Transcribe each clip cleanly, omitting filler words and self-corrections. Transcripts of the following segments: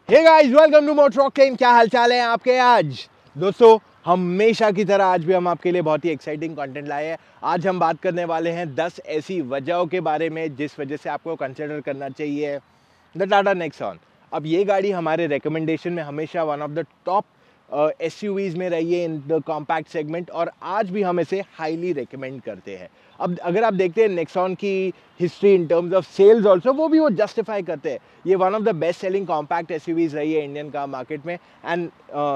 Hey guys, welcome to Motor Rocking. क्या हालचाल है आपके? आज दोस्तों हमेशा की तरह आज भी हम आपके लिए बहुत ही एक्साइटिंग कंटेंट लाए हैं। आज हम बात करने वाले हैं 10 ऐसी वजहों के बारे में जिस वजह से आपको कंसिडर करना चाहिए द टाटा नेक्सॉन। अब ये गाड़ी हमारे रिकमेंडेशन में हमेशा one of the top SUVs में रही है इन द कॉम्पैक्ट सेगमेंट, और आज भी हम इसे हाईली रिकमेंड करते हैं। अब अगर आप देखते हैं नेक्सॉन की history in terms of sales also, वो जस्टिफाई करते हैं। ये one of the best selling compact SUVs रही है इंडियन कार मार्केट में, एंड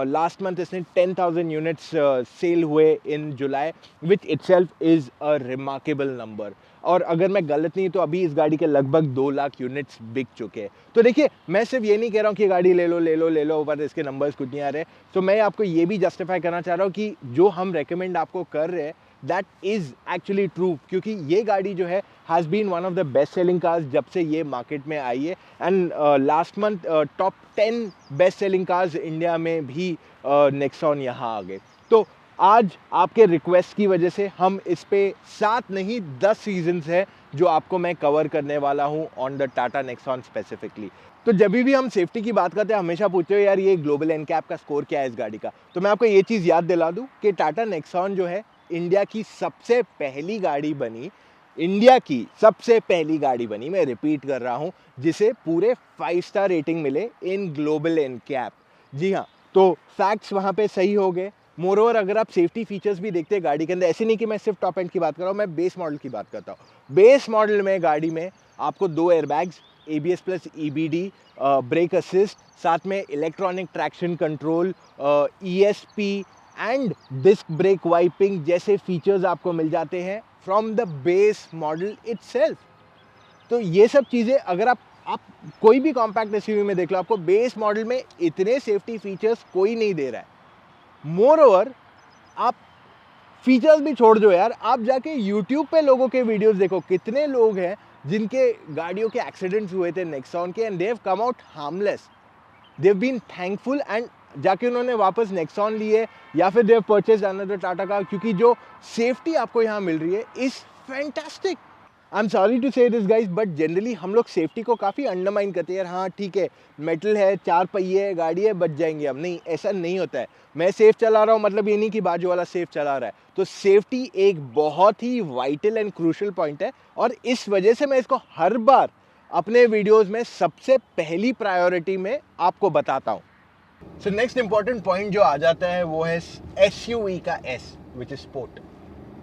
लास्ट मंथ इसने 10,000 यूनिट्स सेल हुए in July, which itself is a remarkable number. और अगर मैं गलत नहीं तो अभी इस गाड़ी के लगभग 2 लाख यूनिट्स बिक चुके हैं। तो देखिए, मैं सिर्फ ये नहीं कह रहा हूँ कि गाड़ी ले लो पर इसके नंबर्स कुछ नहीं आ रहे। तो मैं आपको ये भी जस्टिफाई करना चाह रहा हूँ कि जो हम रेकमेंड आपको कर रहे हैं दैट इज़ एक्चुअली ट्रू, क्योंकि ये गाड़ी जो है has been one of the best selling cars जब से ये मार्केट में आई है। And last month top 10 best selling cars India में भी नेक्सॉन यहाँ आ गए। तो आज आपके रिक्वेस्ट की वजह से हम इस पे 7 नहीं 10 रीजंस है जो आपको मैं कवर करने वाला हूँ on the Tata Nexon specifically. तो जब भी हम सेफ्टी की बात करते हैं हमेशा पूछते हो यार ये ग्लोबल एनकैप का स्कोर क्या है इस गाड़ी का। तो मैं आपको ये चीज़ याद दिला दूँ कि टाटा नेक्सॉन जो है इंडिया की सबसे पहली गाड़ी बनी, इंडिया की सबसे पहली गाड़ी बनी, मैं रिपीट कर रहा हूँ, जिसे पूरे 5 स्टार रेटिंग मिले इन ग्लोबल एनकैप। जी हाँ, तो फैक्ट्स वहाँ पे सही हो गए। मोरओवर अगर आप सेफ्टी फीचर्स भी देखते हैं गाड़ी के अंदर, ऐसे नहीं कि मैं सिर्फ टॉप एंड की बात कर रहा हूँ, मैं बेस मॉडल की बात करता हूँ। बेस मॉडल में गाड़ी में आपको 2 airbags, ABS plus EBD, brake assist, साथ में electronic traction control, ESP and disc brake wiping जैसे फीचर्स आपको मिल जाते हैं from the base model itself. तो ये सब चीज़ें अगर आप कोई भी कॉम्पैक्ट एसयूवी में देख लो, आपको बेस मॉडल में इतने सेफ्टी फीचर्स कोई नहीं दे रहा है। मोर ओवर आप फीचर्स भी छोड़ दो यार, आप जाके YouTube पे लोगों के वीडियोस देखो, कितने लोग हैं जिनके गाड़ियों के एक्सीडेंट्स हुए थे नेक्सॉन के, and they have come out harmless, they have been thankful, and जाके उन्होंने वापस नेक्सॉन लिए या फिर they have purchased another Tata car, क्योंकि जो सेफ्टी आपको यहाँ मिल रही है is fantastic. I am sorry to say this guys, but generally हम लोग सेफ्टी को काफ़ी अंडरमाइन करते हैं यार। हाँ ठीक है, मेटल है, 4 पहिए है, गाड़ी है, बच जाएंगे हम। नहीं, ऐसा नहीं होता है। मैं सेफ चला रहा हूँ मतलब ये नहीं कि बाजू वाला सेफ चला रहा है। तो सेफ्टी एक बहुत ही वाइटल एंड क्रूशल पॉइंट है, और इस वजह से मैं इसको हर बार अपने वीडियोज़ में सबसे पहली प्रायोरिटी में आपको बताता हूँ। सो नेक्स्ट इंपॉर्टेंट पॉइंट जो आ जाता है वो है SUV का S, which is sport.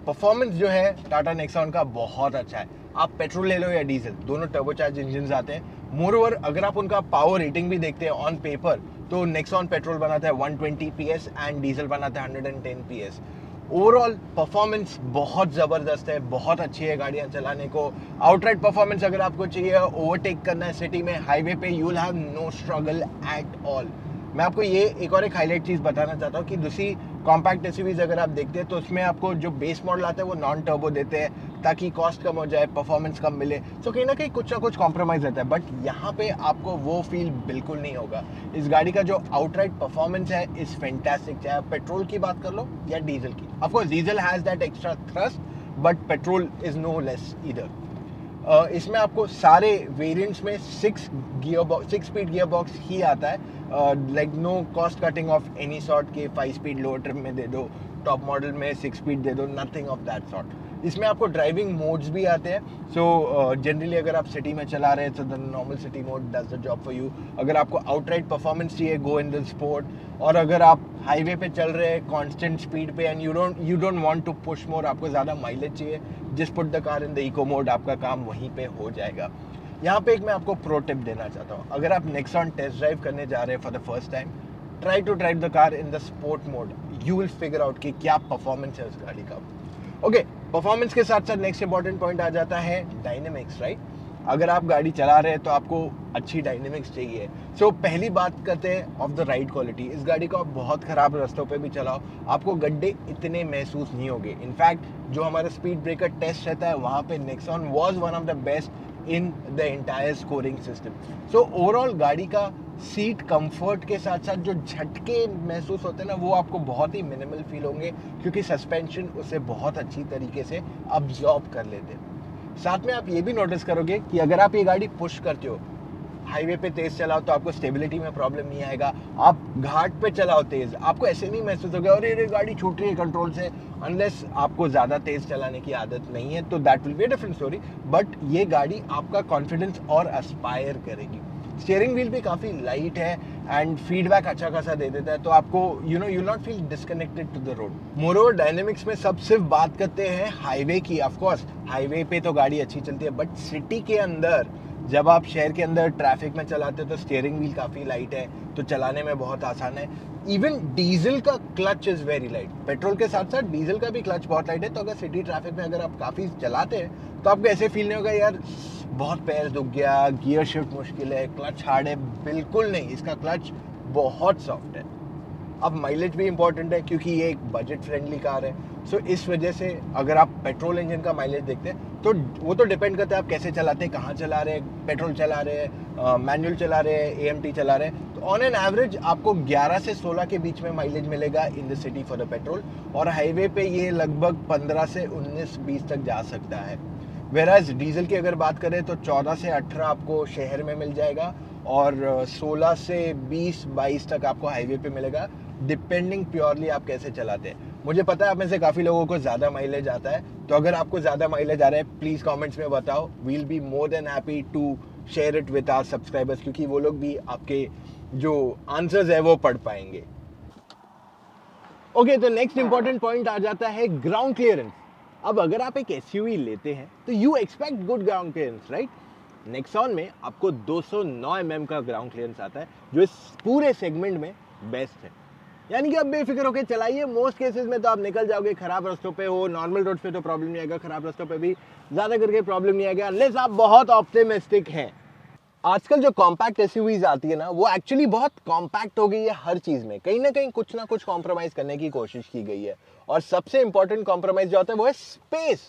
Performance जो है टाटा नेक्सॉन का बहुत अच्छा है। आप पेट्रोल ले लो या डीजल, दोनों टर्बोचार्ज इंजन आते हैं। मोरओवर अगर आप उनका पावर रेटिंग भी देखते हैं ऑन पेपर, तो नेक्सॉन पेट्रोल बनाता है 120 PS एंड डीजल बनाता है 110 PS। ओवरऑल परफॉर्मेंस बहुत ज़बरदस्त है, बहुत अच्छी है गाड़ियाँ चलाने को। आउटराइड परफॉर्मेंस अगर आपको चाहिए, ओवरटेक करना है सिटी में, हाईवे पे, you will have no struggle at all. मैं आपको ये एक हाईलाइट चीज़ बताना चाहता हूँ कि दूसरी कॉम्पैक्ट एसयूवीज अगर आप देखते हैं तो उसमें आपको जो बेस मॉडल आता है वो नॉन टर्बो देते हैं ताकि कॉस्ट कम हो जाए, परफॉर्मेंस कम मिले। तो कहीं ना कहीं कुछ ना कुछ कॉम्प्रोमाइज़ रहता है, बट यहाँ पे आपको वो फील बिल्कुल नहीं होगा। इस गाड़ी का जो आउटराइड परफॉर्मेंस है इज़ फैंटास्टिक, चाहे आप पेट्रोल की बात कर लो या डीजल की। Of course diesel has that extra thrust, but petrol is no less either. इसमें आपको सारे वेरिएंट्स में 6 स्पीड गियर बॉक्स ही आता है। Like no cost cutting of any sort के 5 स्पीड लोअर ट्रिम में दे दो, टॉप मॉडल में 6 स्पीड दे दो, नथिंग ऑफ दैट सॉर्ट। इसमें आपको ड्राइविंग मोड्स भी आते हैं। सो जनरली अगर आप सिटी में चला रहे हैं तो the normal city mode does the job for you. अगर आपको आउटराइड परफॉर्मेंस चाहिए, गो इन द स्पोर्ट। और अगर आप हाईवे पे चल रहे हैं कांस्टेंट स्पीड पे and you don't want to push more, आपको ज़्यादा माइलेज चाहिए, just put the car in the eco mode, आपका काम वहीं पे हो जाएगा। यहाँ पे एक मैं आपको प्रो टिप देना चाहता हूँ। अगर आप नेक्सॉन टेस्ट ड्राइव करने जा रहे हैं for the first time, try to drive the car in the sport mode, you will figure out कि क्या परफॉर्मेंस है उस गाड़ी का। ओके, परफॉर्मेंस के साथ साथ नेक्स्ट इंपॉर्टेंट पॉइंट आ जाता है डायनेमिक्स, राइट। अगर आप गाड़ी चला रहे हैं तो आपको अच्छी डायनेमिक्स चाहिए। सो पहली बात करते हैं ऑफ द राइड क्वालिटी। इस गाड़ी को आप बहुत ख़राब रास्तों पे भी चलाओ, आपको गड्ढे इतने महसूस नहीं होंगे। इनफैक्ट जो हमारा स्पीड ब्रेकर टेस्ट रहता है वहाँ पे Nexon was one of the best in the entire scoring system. So overall गाड़ी का सीट कंफर्ट के साथ साथ जो झटके महसूस होते हैं ना, वो आपको बहुत ही मिनिमल फील होंगे, क्योंकि सस्पेंशन उसे बहुत अच्छी तरीके से अब्जॉर्ब कर लेते हैं। साथ में आप ये भी नोटिस करोगे कि अगर आप ये गाड़ी पुश करते हो, हाईवे पे तेज चलाओ तो आपको स्टेबिलिटी में प्रॉब्लम नहीं आएगा, आप घाट पे चलाओ तेज, आपको ऐसे नहीं महसूस होगा अरे ये गाड़ी छूट रही है कंट्रोल से, अनलेस आपको ज़्यादा तेज चलाने की आदत नहीं है तो that will be a different story. But ये गाड़ी आपका कॉन्फिडेंस और एस्पायर करेगी। स्टीयरिंग व्हील भी काफ़ी लाइट है एंड फीडबैक अच्छा खासा दे देता है, तो आपको you not feel disconnected to the road. Moreover dynamics में सब सिर्फ बात करते हैं हाईवे की। ऑफ कोर्स हाईवे पे तो गाड़ी अच्छी चलती है, बट सिटी के अंदर जब आप शहर के अंदर ट्रैफिक में चलाते हो तो स्टीयरिंग व्हील काफ़ी लाइट है, तो चलाने में बहुत आसान है। इवन डीजल का clutch is very light, petrol के साथ साथ डीजल का भी क्लच बहुत लाइट है। तो अगर सिटी ट्रैफिक में अगर आप काफ़ी चलाते हैं तो आपको ऐसे फील नहीं होगा यार बहुत पैर दुख गया, गियर शिफ्ट मुश्किल है, क्लच हार्ड है, बिल्कुल नहीं। इसका क्लच बहुत सॉफ्ट है। अब माइलेज भी इंपॉर्टेंट है क्योंकि ये एक बजट फ्रेंडली कार है। सो इस वजह से अगर आप पेट्रोल इंजन का माइलेज देखते हैं तो वो तो डिपेंड करता है आप कैसे चलाते हैं, कहाँ चला रहे हैं, पेट्रोल चला रहे हैं, मैनुअल चला रहे हैं, एएमटी चला रहे हैं। तो ऑन एन एवरेज आपको 11 से 16 के बीच में माइलेज मिलेगा in the city for the petrol, और हाईवे पे ये लगभग 15 से 19-20 तक जा सकता है। वेराज डीजल की अगर बात करें तो 14 से 18 आपको शहर में मिल जाएगा और 16 से 20-22 तक आपको हाईवे पे मिलेगा, डिपेंडिंग प्योरली आप कैसे चलाते हैं। मुझे पता है आप में से काफ़ी लोगों को ज़्यादा माइलेज आता है, तो अगर आपको ज़्यादा माइलेज आ रहा है प्लीज़ कमेंट्स में बताओ। We'll be more than happy to share it with our subscribers, क्योंकि वो लोग भी आपके जो आंसर्स है वो पढ़ पाएंगे। ओके, तो नेक्स्ट इंपॉर्टेंट पॉइंट आ जाता है ग्राउंड क्लियरेंस। अब अगर आप एक एसयूवी लेते हैं तो you expect good ground clearance, right? Nexon में आपको 209 mm का ग्राउंड क्लियरेंस आता है, जो इस पूरे सेगमेंट में बेस्ट है। यानी कि आप बेफिक्र होकर चलाइए, मोस्ट केसेस में तो आप निकल जाओगे। खराब रास्तों पे हो, नॉर्मल रोड पे तो प्रॉब्लम नहीं आएगा, खराब रास्तों पे भी ज़्यादा करके प्रॉब्लम नहीं आएगा, अनलेस आप बहुत ऑप्टिमिस्टिक हैं। आजकल जो कॉम्पैक्ट एसयूवीज आती है ना, वो एक्चुअली बहुत कॉम्पैक्ट हो गई है हर चीज़ में, कहीं ना कहीं कुछ ना कुछ कॉम्प्रोमाइज़ करने की कोशिश की गई है, और सबसे इंपॉर्टेंट कॉम्प्रोमाइज़ जो होता है वो है स्पेस।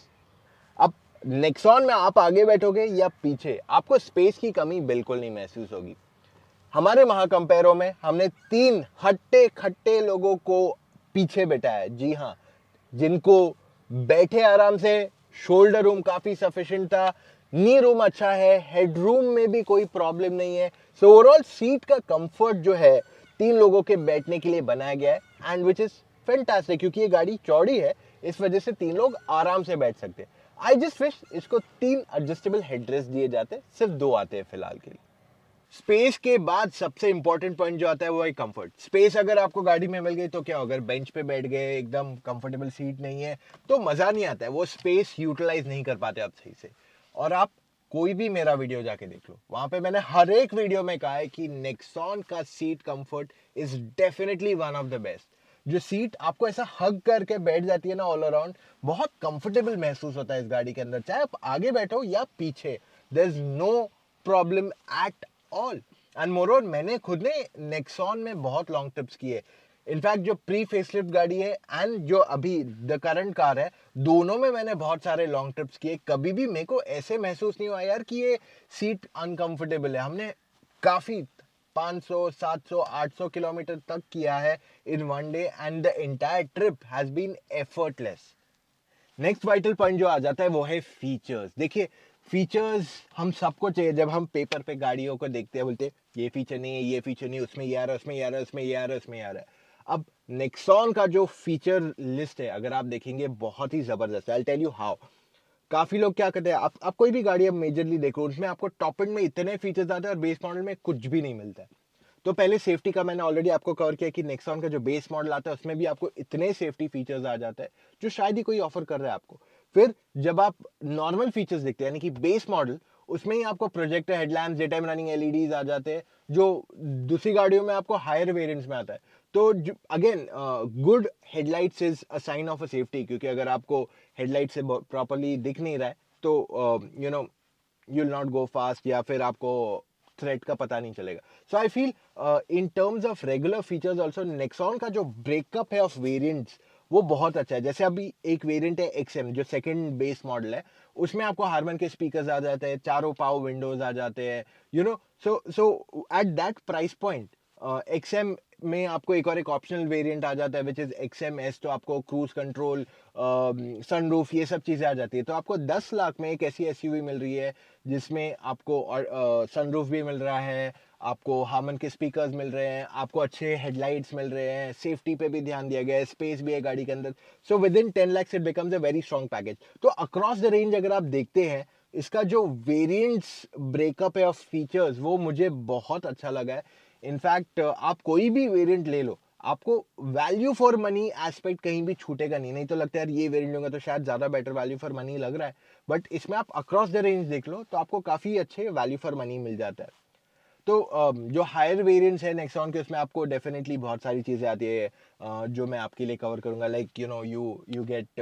अब नेक्सॉन में आप आगे बैठोगे या पीछे, आपको स्पेस की कमी बिल्कुल नहीं महसूस होगी। हमारे महाकंपेरों में हमने 3 हट्टे खट्टे लोगों को पीछे बैठाया है, जी हाँ, जिनको बैठे आराम से, शोल्डर रूम काफी सफिशिएंट था, नी रूम अच्छा है, हेड रूम में भी कोई प्रॉब्लम नहीं है। सो ओवरऑल सीट का कंफर्ट जो है 3 लोगों के बैठने के लिए बनाया गया है, एंड विच इज फैंटास्टिक, क्योंकि ये गाड़ी चौड़ी है, इस वजह से 3 लोग आराम से बैठ सकते हैं। आई जस्ट विश इसको 3 एडजस्टेबल हेडरेस्ट दिए जाते, सिर्फ 2 आते हैं फिलहाल के लिए। स्पेस के बाद सबसे इंपॉर्टेंट पॉइंट जो आता है वो है कंफर्ट। स्पेस अगर आपको गाड़ी में मिल गई तो क्या, अगर बेंच पे बैठ गए, एकदम कंफर्टेबल सीट नहीं है तो मजा नहीं आता है, वो स्पेस यूटिलाइज नहीं कर पाते आप सही से। और आप कोई भी मेरा वीडियो जाके देख लो, वहां पे मैंने हर एक वीडियो में कहा है कि नेक्सॉन का seat comfort is definitely one of the best. जो सीट आपको ऐसा हग करके बैठ जाती है ना ऑल अराउंड, बहुत कंफर्टेबल महसूस होता है इस गाड़ी के अंदर, चाहे आप आगे बैठो या पीछे, there is no problem at all. And moreover मैंने खुद ने नेक्सॉन में बहुत लॉन्ग ट्रिप्स किए। इनफैक्ट जो प्री फेसलिफ्ट गाड़ी है एंड जो अभी द करंट कार है, दोनों में मैंने बहुत सारे लॉन्ग ट्रिप्स किए। कभी भी मेरे को ऐसे महसूस नहीं हुआ यार कि ये सीट अनकंफर्टेबल है। हमने काफ़ी 500, 700, 800 किलोमीटर तक किया है in one day, and the entire trip has been effortless. Next vital point जो आ जाता है वो है फीचर्स। देखिए, फीचर्स हम सबको चाहिए। जब हम पेपर पे गाड़ियों को देखते हैं, बोलते हैं ये फीचर नहीं है, ये फीचर नहीं, उसमें ये आ रहा है, उसमें ये आ रहा है, उसमें ये आ रहा है, उसमें ये आ रहा है। अब नेक्सॉन का जो फीचर लिस्ट है अगर आप देखेंगे, बहुत ही जबरदस्त है। I tell you how. काफी लोग क्या करते हैं, आप कोई भी गाड़ी अब मेजरली देखो, उसमें आपको टॉप एंड में इतने फीचर्स आते हैं और बेस मॉडल में कुछ भी नहीं मिलता है। तो पहले सेफ्टी का मैंने ऑलरेडी आपको कवर किया कि नेक्सॉन का जो बेस मॉडल आता है उसमें भी आपको इतने सेफ्टी फीचर्स आ जाते हैं जो शायद ही कोई ऑफर कर रहा है आपको। फिर जब आप नॉर्मल फीचर्स देखते हैं, यानी कि बेस मॉडल, उसमें ही आपको projector headlamps, day time running LEDs आ जाते हैं, जो दूसरी गाड़ियों में आपको हायर वेरिएंट्स में आता है। तो again, good headlights is a sign of a safety, क्योंकि अगर आपको हेडलाइट से प्रॉपरली दिख नहीं रहा है तो you know you will not go fast, या फिर आपको थ्रेट का पता नहीं चलेगा। So I feel in terms of regular features also Nexon का जो ब्रेकअप है ऑफ वेरिएंट्स वो बहुत अच्छा है। जैसे अभी एक वेरिएंट है XM, जो सेकंड बेस मॉडल है, उसमें आपको हारमन के स्पीकर्स आ जाते हैं, चारों पाव विंडोज आ जाते हैं, you know. So at that price point XM में आपको एक और एक ऑप्शनल वेरिएंट आ जाता है विच इज़ XMS, तो आपको क्रूज कंट्रोल, सनरूफ, ये सब चीज़ें आ जाती है। तो आपको 10 लाख में एक ऐसी एसयूवी मिल रही है जिसमें आपको सनरूफ भी मिल रहा है, आपको हार्मन के स्पीकर्स मिल रहे हैं, आपको अच्छे हेडलाइट्स मिल रहे हैं, सेफ्टी पे भी ध्यान दिया गया है, स्पेस भी है गाड़ी के अंदर। So with in 10 lakhs it becomes a very strong package. तो अक्रॉस द रेंज अगर आप देखते हैं, इसका जो वेरिएंट्स ब्रेकअप है ऑफ फीचर्स, वो मुझे बहुत अच्छा लगा है। इनफैक्ट आप कोई भी वेरिएंट ले लो, आपको वैल्यू फॉर मनी एस्पेक्ट कहीं भी छूटेगा नहीं तो लगता है यार ये वेरिएंट लूंगा तो शायद ज़्यादा बेटर वैल्यू फॉर मनी लग रहा है, बट इसमें आप अक्रॉस द रेंज देख लो तो आपको काफ़ी अच्छे वैल्यू फॉर मनी मिल जाता है। तो जो हायर वेरिएंट्स है नेक्सॉन के, उसमें आपको डेफिनेटली बहुत सारी चीज़ें आती है जो मैं आपके लिए कवर करूंगा। Like you get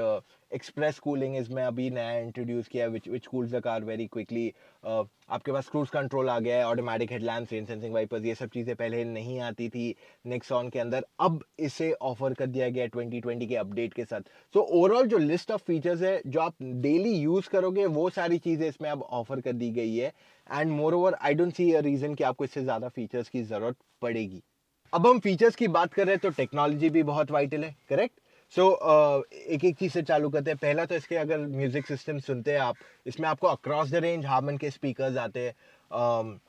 express cooling, इसमें अभी नया इंट्रोड्यूस किया है which cools the car very quickly. आपके पास क्रूज कंट्रोल आ गया है, automatic headlamps, rain sensing wipers, ये सब चीज़ें पहले नहीं आती थी नेक्सॉन के अंदर, अब इसे ऑफर कर दिया गया है 2020 के अपडेट के साथ। सो ओवरऑल जो लिस्ट ऑफ फीचर्स है जो आप डेली यूज़ करोगे, वो सारी चीज़ें इसमें अब ऑफर कर दी गई है। And moreover I don't see a reason कि आपको इससे ज़्यादा फीचर्स की ज़रूरत पड़ेगी। अब हम फीचर्स की बात कर रहे हैं तो टेक्नोलॉजी भी बहुत वाइटल है, करेक्ट। सो एक एक चीज़ से चालू करते हैं। पहला तो इसके अगर म्यूजिक सिस्टम सुनते हैं आप, इसमें आपको अक्रॉस द रेंज हार्मन के स्पीकर्स आते हैं।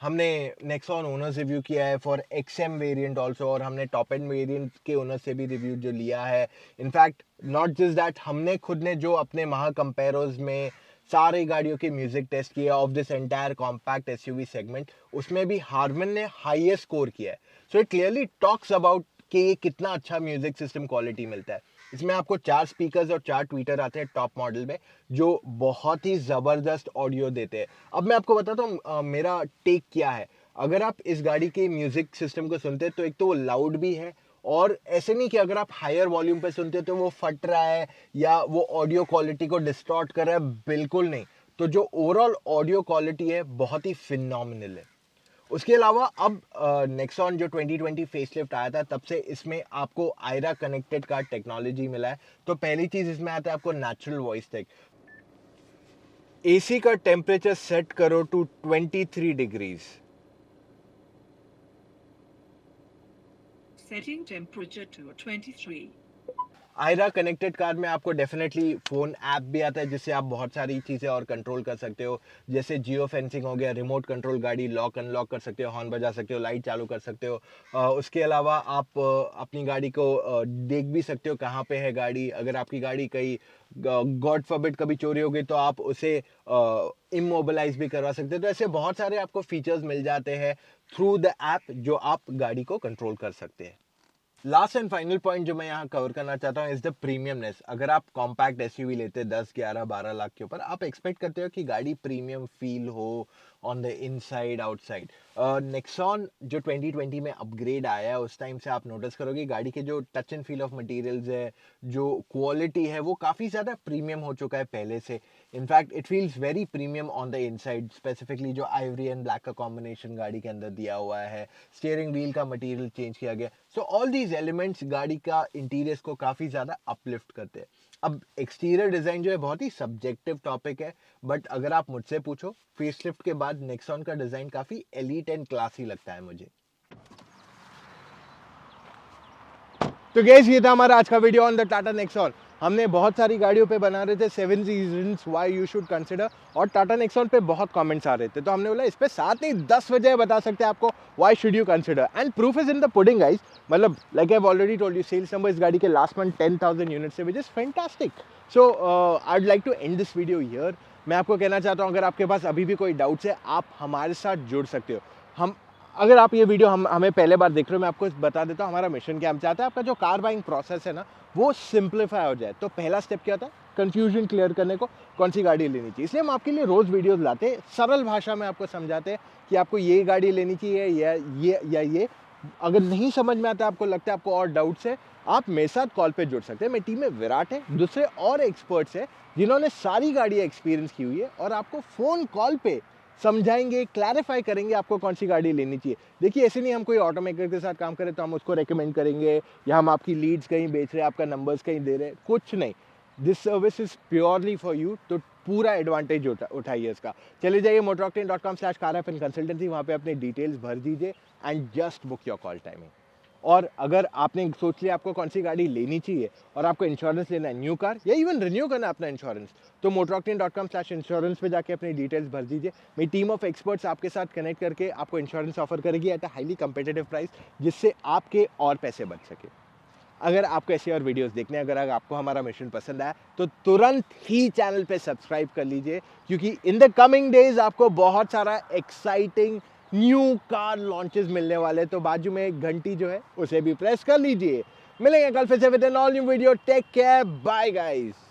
हमने नेक्सॉन ओनर्स रिव्यू किया है फॉर XM वेरिएंट ऑल्सो, और हमने टॉप एंड वेरिएंट के ओनर से भी रिव्यू जो लिया है। इनफैक्ट नॉट जस्ट दैट, हमने खुद ने जो अपने महा कंपेयर्स में सारे गाड़ियों के म्यूजिक टेस्ट किया of this entire compact SUV segment, उसमें भी हार्मन ने हाईएस्ट स्कोर किया है। So it clearly talks about कि ये कितना अच्छा म्यूजिक सिस्टम क्वालिटी मिलता है। इसमें आपको 4 स्पीकर्स और 4 ट्वीटर आते हैं टॉप मॉडल में, जो बहुत ही ज़बरदस्त ऑडियो देते हैं। अब मैं आपको बताता हूँ मेरा टेक क्या है। अगर आप इस गाड़ी के म्यूजिक सिस्टम को सुनते हैं तो एक तो वो लाउड भी है, और ऐसे नहीं कि अगर आप हायर वॉल्यूम पे सुनते हो तो वो फट रहा है या वो ऑडियो क्वालिटी को डिस्टॉर्ट कर रहा है, बिल्कुल नहीं। तो जो ओवरऑल ऑडियो क्वालिटी है बहुत ही फिनोमिनल है। उसके अलावा अब नेक्सॉन जो 2020 फेसलिफ्ट आया था, तब से इसमें आपको आयरा कनेक्टेड कार टेक्नोलॉजी मिला है। तो पहली चीज इसमें आता है आपको नेचुरल वॉइस टेक। एसी का टेम्परेचर सेट करो to 23 degrees, Setting temperature to 23. IRA connected car में आपको डेफिनेटली फ़ोन ऐप भी आता है जिससे आप बहुत सारी चीज़ें और कंट्रोल कर सकते हो, जैसे जियो फेंसिंग हो गया, रिमोट कंट्रोल गाड़ी लॉक अनलॉक कर सकते हो, हॉर्न बजा सकते हो, लाइट चालू कर सकते हो। उसके अलावा आप अपनी गाड़ी को देख भी सकते हो कहाँ पे है गाड़ी। अगर आपकी गाड़ी कहीं गॉड फॉरबिड कभी चोरी हो गई तो आप उसे इमोबिलाइज भी करवा सकते हो। तो ऐसे बहुत सारे आपको फीचर्स मिल जाते हैं थ्रू द ऐप जो आप गाड़ी को कंट्रोल कर सकते हैं। लास्ट एंड फाइनल पॉइंट जो मैं यहाँ कवर करना चाहता हूँ इज द प्रीमियमनेस। अगर आप कॉम्पैक्ट एसयूवी लेते हैं 10, 11, 12 लाख के ऊपर, आप एक्सपेक्ट करते हो कि गाड़ी प्रीमियम फील हो on the inside outside. Nexon जो 2020 में अपग्रेड आया है, उस टाइम से आप नोटिस करोगे गाड़ी के जो touch and feel of materials है, जो क्वालिटी है, वो काफ़ी ज़्यादा प्रीमियम हो चुका है पहले से। In fact it feels very premium on the inside, specifically जो आइवरी एंड ब्लैक का कॉम्बिनेशन गाड़ी के अंदर दिया हुआ है, स्टीयरिंग व्हील का मटेरियल चेंज किया गया। सो ऑल दीज एलिमेंट्स गाड़ी का इंटीरियर्स को काफ़ी ज़्यादा अपलिफ्ट करते हैं। अब एक्सटीरियर डिज़ाइन जो है बहुत ही सब्जेक्टिव टॉपिक है, बट अगर आप मुझसे पूछो, फेसलिफ्ट के बाद नेक्सॉन का डिज़ाइन काफ़ी एलीट एंड क्लासी लगता है मुझे। तो गैस, ये था हमारा आज का video on the Tata Nexon. हमने बहुत सारी गाड़ियों पे बना रहे थे 7 reasons why you should consider, और टाटा नेक्सॉन पे बहुत कमेंट्स आ रहे थे, तो हमने बोला इस पे 7 नहीं 10 वजह बता सकते हैं आपको why should you consider, and proof is in the pudding guys. मतलब like I have already told you, sales number इस गाड़ी के लास्ट मंथ 10,000 यूनिट्स है, which is fantastic. So I would like to end this video here. मैं आपको कहना चाहता हूँ, अगर आपके पास अभी भी कोई डाउट्स है, आप हमारे साथ जुड़ सकते हो। हम अगर आप ये वीडियो हमें पहले बार देख रहे हो, मैं आपको बता देता हूँ हमारा मिशन क्या। हम चाहते हैं आपका जो कार बाइंग प्रोसेस है ना, वो सिंप्लीफाई हो जाए। तो पहला स्टेप क्या होता है, कंफ्यूजन क्लियर करने को, कौन सी गाड़ी लेनी चाहिए। इसलिए हम आपके लिए रोज़ वीडियोस लाते हैं, सरल भाषा में आपको समझाते हैं कि आपको ये गाड़ी लेनी चाहिए या ये। अगर नहीं समझ में आता है, आपको लगता है आपको और डाउट्स है, आप मेरे साथ कॉल पे जुड़ सकते हैं। मेरी टीम में विराट है, दूसरे और एक्सपर्ट्स हैं जिन्होंने सारी गाड़ियाँ एक्सपीरियंस की हुई है, और आपको फ़ोन कॉल पे समझाएंगे, क्लैरिफाई करेंगे आपको कौन सी गाड़ी लेनी चाहिए। देखिए, ऐसे नहीं हम कोई ऑटोमेकर के साथ काम करें तो हम उसको रेकमेंड करेंगे, या हम आपकी लीड्स कहीं बेच रहे हैं, आपका नंबर्स कहीं दे रहे हैं, कुछ नहीं। This service is purely for you, तो पूरा एडवांटेज उठाइए इसका। चले जाइए motoroctane.com/car-consultancy, वहाँ पे अपने डिटेल्स भर दीजिए and just book your call timing. और अगर आपने सोच लिया आपको कौन सी गाड़ी लेनी चाहिए और आपको इंश्योरेंस लेना है, न्यू कार या इवन रिन्यू करना है अपना इंश्योरेंस, तो motoroctane.com/insurance पे जाके अपनी डिटेल्स भर दीजिए। मेरी टीम ऑफ एक्सपर्ट्स आपके साथ कनेक्ट करके आपको इंश्योरेंस ऑफर करेगी at a highly competitive price, जिससे आपके और पैसे बच सके। अगर आपको ऐसे और वीडियोस देखने हैं, अगर आपको हमारा मिशन पसंद आया तो तुरंत ही चैनल पे सब्सक्राइब कर लीजिए, क्योंकि इन द कमिंग डेज आपको बहुत सारा एक्साइटिंग न्यू कार लॉन्चेस मिलने वाले, तो बाजू में एक घंटी जो है उसे भी प्रेस कर लीजिए। मिलेंगे कल फिर से with an all new video. Take care, bye guys.